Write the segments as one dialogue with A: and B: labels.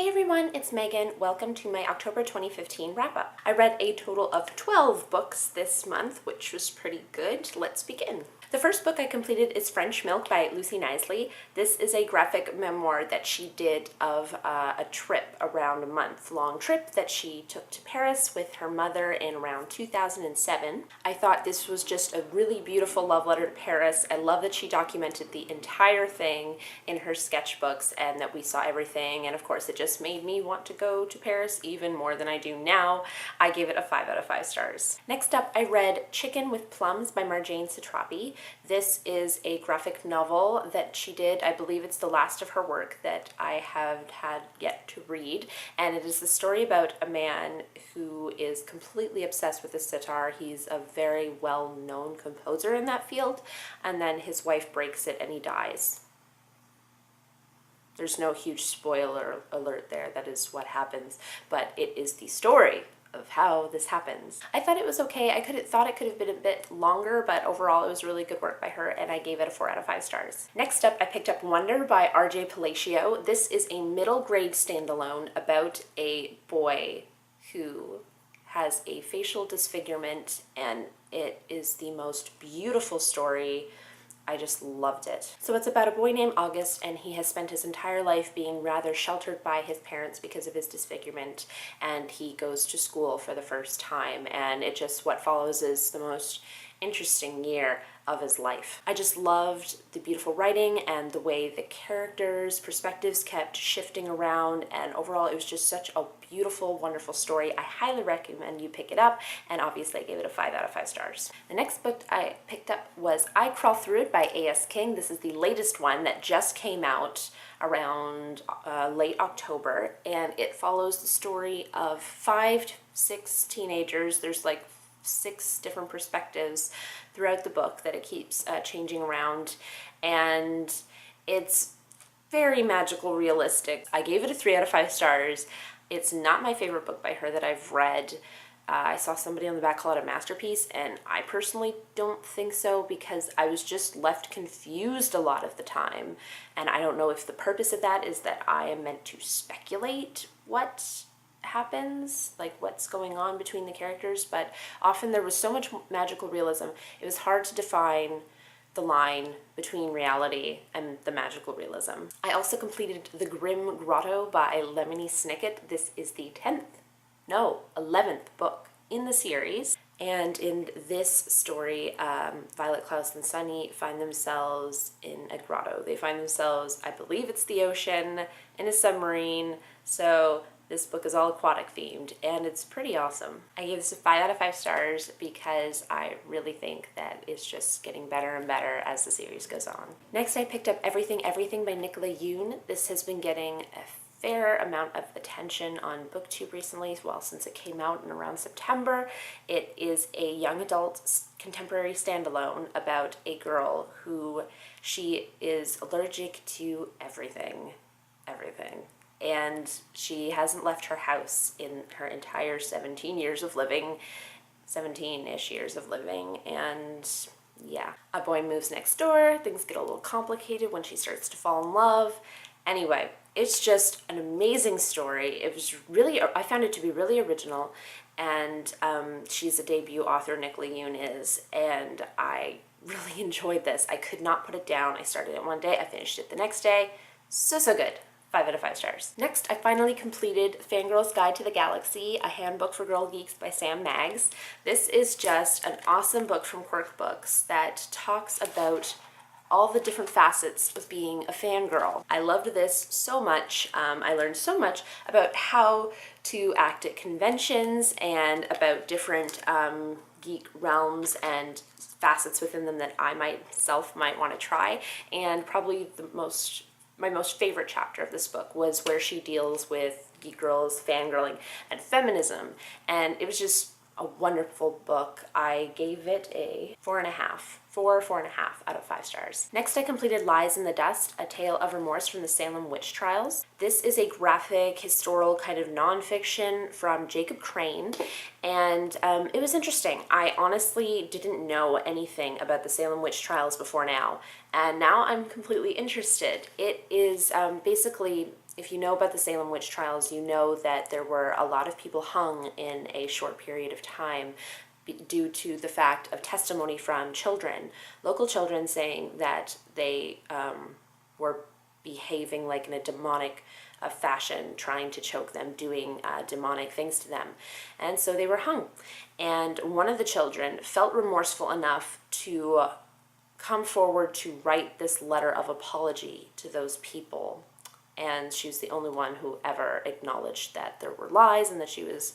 A: Hey everyone, it's Megan. Welcome to my October 2015 wrap-up. I read a total of 12 books this month, which was pretty good. Let's begin. The first book I completed is French Milk by Lucy Knisley. This is a graphic memoir that she did of a trip, around a month-long trip that she took to Paris with her mother in around 2007. I thought this was just a really beautiful love letter to Paris. I love that she documented the entire thing in her sketchbooks and that we saw everything, and of course it just made me want to go to Paris even more than I do now. I gave it a 5 out of 5 stars. Next up, I read Chicken with Plums by Marjane Satrapi. This is a graphic novel that she did. I believe it's the last of her work that I have had yet to read, and it is the story about a man who is completely obsessed with the sitar. He's a very well-known composer in that field, and then his wife breaks it and he dies. There's no huge spoiler alert there, that is what happens, but it is the story of how this happens. I thought it was okay. I thought it could have been a bit longer, but overall it was really good work by her, and I gave it a 4 out of 5 stars. Next up, I picked up Wonder by R.J. Palacio. This is a middle grade standalone about a boy who has a facial disfigurement, and it is the most beautiful story. I just loved it. So it's about a boy named August, and he has spent his entire life being rather sheltered by his parents because of his disfigurement, and he goes to school for the first time, and what follows is the most interesting year of his life. I just loved the beautiful writing and the way the characters' perspectives kept shifting around, and overall it was just such a beautiful, wonderful story. I highly recommend you pick it up, and obviously I gave it a 5 out of 5 stars. The next book I picked up was I Crawl Through It by A.S. King. This is the latest one that just came out around late October, and it follows the story of 5 to 6 teenagers. There's like 6 different perspectives throughout the book that it keeps changing around, and it's very magical realistic. I gave it a 3 out of 5 stars. It's not my favorite book by her that I've read. I saw somebody on the back call it a masterpiece, and I personally don't think so, because I was just left confused a lot of the time, and I don't know if the purpose of that is that I am meant to speculate what happens, like what's going on between the characters, but often there was so much magical realism, it was hard to define the line between reality and the magical realism. I also completed The Grim Grotto by Lemony Snicket. This is the 11th book in the series, and in this story, Violet, Klaus, and Sunny find themselves in a grotto. They find themselves, I believe it's the ocean, in a submarine, so this book is all aquatic themed, and it's pretty awesome. I gave this a 5 out of 5 stars because I really think that it's just getting better and better as the series goes on. Next, I picked up Everything Everything by Nicola Yoon. This has been getting a fair amount of attention on BookTube recently, well, since it came out in around September. It is a young adult contemporary standalone about a girl who she is allergic to everything. And she hasn't left her house in her entire 17-ish years of living, and yeah. A boy moves next door, things get a little complicated when she starts to fall in love. Anyway, it's just an amazing story. I found it to be really original, and she's a debut author, Nicola Yoon is, and I really enjoyed this. I could not put it down. I started it one day, I finished it the next day. So good. 5 out of 5 stars. Next, I finally completed Fangirl's Guide to the Galaxy, a handbook for girl geeks by Sam Maggs. This is just an awesome book from Quirk Books that talks about all the different facets of being a fangirl. I loved this so much. I learned so much about how to act at conventions and about different geek realms and facets within them that I myself might want to try, and probably my most favorite chapter of this book was where she deals with geek girls, fangirling, and feminism, and it was just a wonderful book. I gave it a 4.5 out of 5 stars. Next, I completed Lies in the Dust, A Tale of Remorse from the Salem Witch Trials. This is a graphic, historical kind of nonfiction from Jacob Crane, and it was interesting. I honestly didn't know anything about the Salem Witch Trials before now, and now I'm completely interested. It is basically if you know about the Salem witch trials, you know that there were a lot of people hung in a short period of time due to the fact of testimony from children, local children, saying that they were behaving like in a demonic fashion, trying to choke them, doing demonic things to them. And so they were hung. And one of the children felt remorseful enough to come forward to write this letter of apology to those people. And she was the only one who ever acknowledged that there were lies and that she was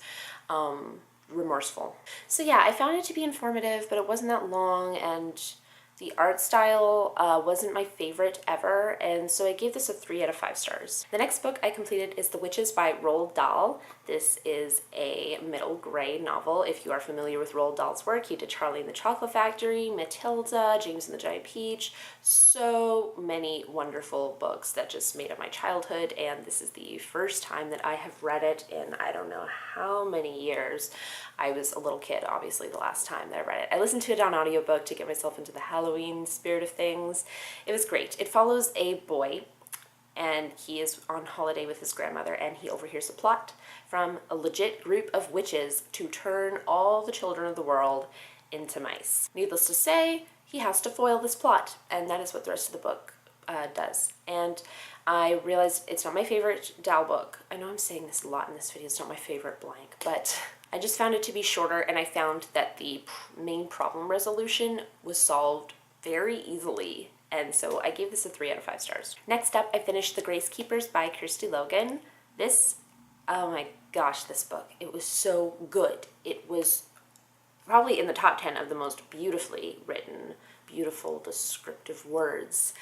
A: remorseful. So yeah, I found it to be informative, but it wasn't that long, and the art style wasn't my favorite ever, and so I gave this a 3 out of 5 stars. The next book I completed is The Witches by Roald Dahl. This is a middle grey novel. If you are familiar with Roald Dahl's work, he did Charlie and the Chocolate Factory, Matilda, James and the Giant Peach, so many wonderful books that just made up my childhood, and this is the first time that I have read it in I don't know how many years. I was a little kid, obviously, the last time that I read it. I listened to it on audiobook to get myself into the Halloween spirit of things. It was great. It follows a boy, and he is on holiday with his grandmother, and he overhears a plot from a legit group of witches to turn all the children of the world into mice. Needless to say, he has to foil this plot, and that is what the rest of the book does. And I realized it's not my favorite Dahl book. I know I'm saying this a lot in this video, it's not my favorite blank, but I just found it to be shorter, and I found that the main problem resolution was solved very easily, and so I gave this a 3 out of 5 stars. Next up, I finished The Grace Keepers by Kirsty Logan. This, oh my gosh, this book, it was so good. It was probably in the top 10 of the most beautifully written, beautiful descriptive words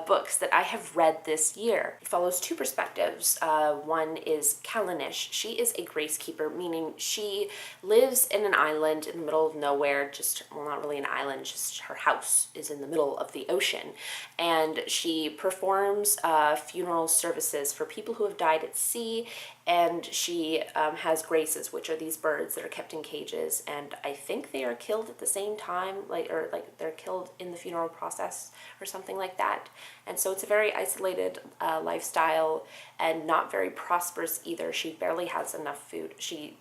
A: books that I have read this year. It follows 2 perspectives. One is Callanish. She is a grace keeper, meaning she lives in an island in the middle of nowhere, well, not really an island, just her house is in the middle of the ocean. And she performs funeral services for people who have died at sea, and she has graces, which are these birds that are kept in cages, and I think they are killed at the same time, or they're killed in the funeral process or something like that. And so it's a very isolated lifestyle, and not very prosperous either. She barely has enough food. She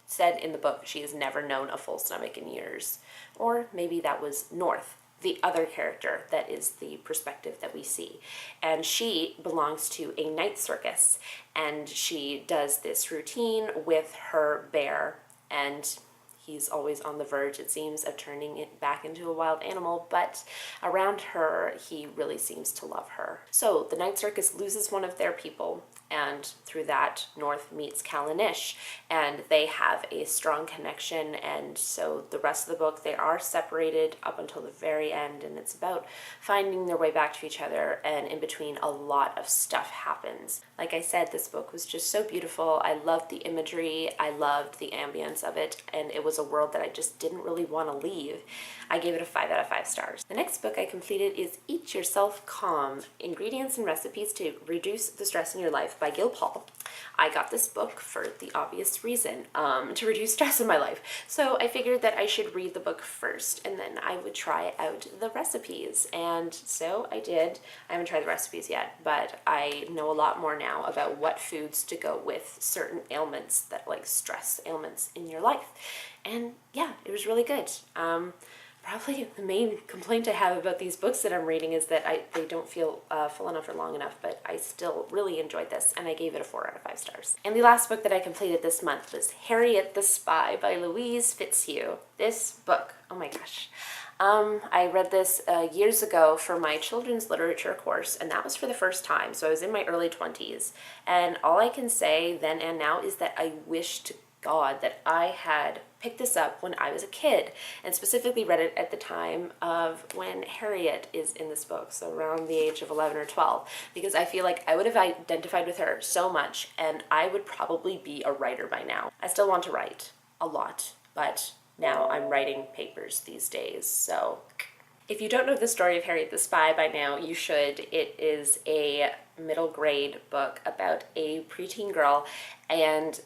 A: said in the book she has never known a full stomach in years. Or maybe that was North, the other character that is the perspective that we see. And she belongs to a night circus, and she does this routine with her bear, and he's always on the verge, it seems, of turning it back into a wild animal, but around her, he really seems to love her. So the night circus loses one of their people, and through that, North meets Callanish, and they have a strong connection, and so the rest of the book, they are separated up until the very end, and it's about finding their way back to each other, and in between, a lot of stuff happens. Like I said, this book was just so beautiful. I loved the imagery, I loved the ambience of it, and it was a world that I just didn't really want to leave. I gave it a 5 out of 5 stars. The next book I completed is Eat Yourself Calm, Ingredients and Recipes to Reduce the Stress in Your Life by Gil Paul. I got this book for the obvious reason, to reduce stress in my life. So I figured that I should read the book first, and then I would try out the recipes. And so I did. I haven't tried the recipes yet, but I know a lot more now about what foods to go with certain ailments that, like stress ailments in your life. And yeah, it was really good. Probably the main complaint I have about these books that I'm reading is that they don't feel full enough or long enough, but I still really enjoyed this, and I gave it a 4 out of 5 stars. And the last book that I completed this month was Harriet the Spy by Louise Fitzhugh. This book, oh my gosh. I read this years ago for my children's literature course, and that was for the first time, so I was in my early 20s, and all I can say then and now is that I wish to God that I had picked this up when I was a kid, and specifically read it at the time of when Harriet is in this book, so around the age of 11 or 12, because I feel like I would have identified with her so much, and I would probably be a writer by now. I still want to write a lot, but now I'm writing papers these days, so if you don't know the story of Harriet the Spy by now, you should. It is a middle grade book about a preteen girl, and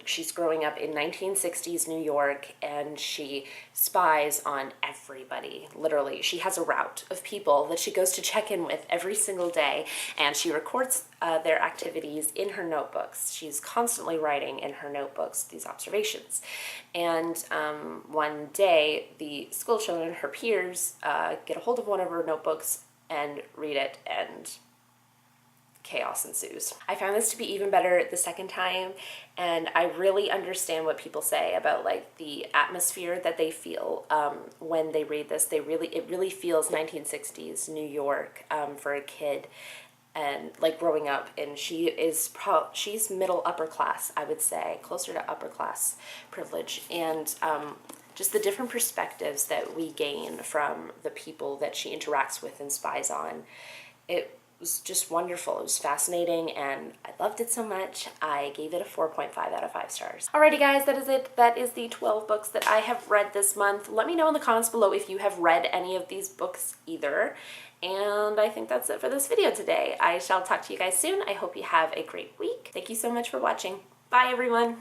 A: she's growing up in 1960s New York, and she spies on everybody. Literally, she has a route of people that she goes to check in with every single day, and she records their activities in her notebooks. She's constantly writing in her notebooks these observations. And one day, the school children, her peers, get a hold of one of her notebooks and read it, and chaos ensues. I found this to be even better the second time, and I really understand what people say about like the atmosphere that they feel when they read this. It really feels 1960s New York for a kid, and like growing up. And she's middle upper class, I would say, closer to upper class privilege, and just the different perspectives that we gain from the people that she interacts with and spies on. It was just wonderful. It was fascinating, and I loved it so much. I gave it a 4.5 out of 5 stars. Alrighty guys, that is it. That is the 12 books that I have read this month. Let me know in the comments below if you have read any of these books either. And I think that's it for this video today. I shall talk to you guys soon. I hope you have a great week. Thank you so much for watching. Bye everyone.